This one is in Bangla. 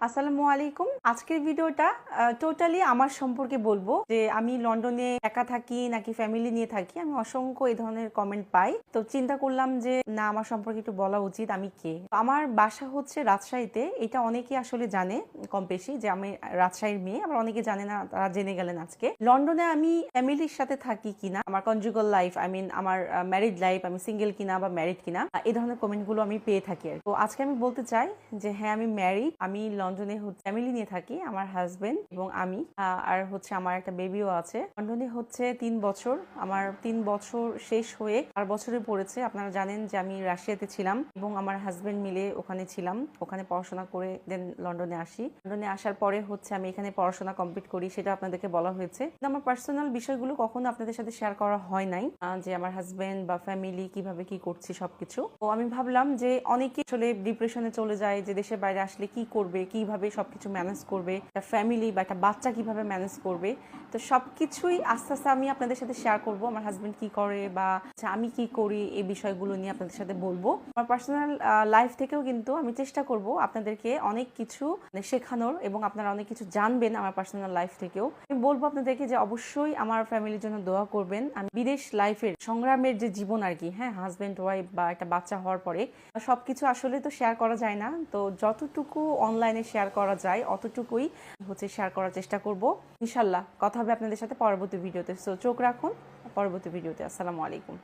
আসসালামু আলাইকুম। আজকের ভিডিওটা টোটালি আমার সম্পর্কে বলবো যে আমি লন্ডনে একা থাকি নাকি ফ্যামিলি নিয়ে থাকি। আমি অসংখ্য এই ধরনের কমেন্ট পাই, তো চিন্তা করলাম যে না, আমার সম্পর্কে একটু বলা উচিত। আমি কে? আমার বাসা হচ্ছে রাজশাহীতে। এটা অনেকে আসলে জানে কম বেশি যে আমি রাজশাহীর মেয়ে, আবার অনেকে জানে না, তারা জেনে গেলেন আজকে। লন্ডনে আমি ফ্যামিলির সাথে থাকি কিনা, আমার কনজুগাল লাইফ, আমার ম্যারিড লাইফ, আমি সিঙ্গেল কিনা বা ম্যারিড কিনা, এই ধরনের কমেন্ট গুলো আমি পেয়ে থাকি। তো আজকে আমি বলতে চাই যে হ্যাঁ, আমি ম্যারিড। আমি লন্ডনে ফ্যামিলি নিয়ে থাকি, আমার হাজবেন্ড এবং আমি, আর হচ্ছে আমার একটা বেবিও আছে। লন্ডনে হচ্ছে 3 বছর, আমার 3 বছর শেষ হয়ে 4 বছরে পড়েছে। আপনারা জানেন যে আমি রাশিয়াতে ছিলাম এবং আমার হাজবেন্ড মিলে ওখানে ছিলাম, ওখানে পড়াশোনা করে দেন লন্ডনে আসি। লন্ডনে আসার পরে হচ্ছে আমি এখানে পড়াশোনা কমপ্লিট করি, সেটা আপনাদেরকে বলা হয়েছে। আমার পার্সোনাল বিষয়গুলো কখনো আপনাদের সাথে শেয়ার করা হয় নাই, যে আমার হাজবেন্ড বা ফ্যামিলি কিভাবে কি করছি সবকিছু। তো আমি ভাবলাম যে অনেকে আসলে ডিপ্রেশনে চলে যায় যে দেশের বাইরে আসলে কি করবে, কিভাবে সবকিছু ম্যানেজ করবে, একটা ফ্যামিলি বা একটা বাচ্চা কিভাবে ম্যানেজ করবে। তো সবকিছুই আস্তে আস্তে আমি আপনাদের সাথে শেয়ার করব। আমার হাজবেন্ড কি করে বা আমি কি করি, এই বিষয়গুলো নিয়ে আপনাদের সাথে বলবো। আমার পার্সোনাল লাইফ থেকেও কিন্তু আমি চেষ্টা করব আপনাদেরকে অনেক কিছু শেখানোর, এবং আপনারা অনেক কিছু জানবেন আমার পার্সোনাল লাইফ থেকেও। আমি বলবো আপনাদেরকে যে অবশ্যই আমার ফ্যামিলির জন্য দোয়া করবেন। আমি বিদেশ লাইফের সংগ্রামের যে জীবন আর কি, হ্যাঁ, হাজবেন্ড ওয়াইফ বা একটা বাচ্চা হওয়ার পরে সবকিছু আসলে তো শেয়ার করা যায় না। তো যতটুকু অনলাইনে শেয়ার করা যায় অতটুকুই হচ্ছে শেয়ার করার চেষ্টা করব। ইনশাল্লাহ কথা হবে আপনাদের সাথে পরবর্তী ভিডিওতে। সো চোখ রাখুন পরবর্তী ভিডিওতে। আসসালামু আলাইকুম।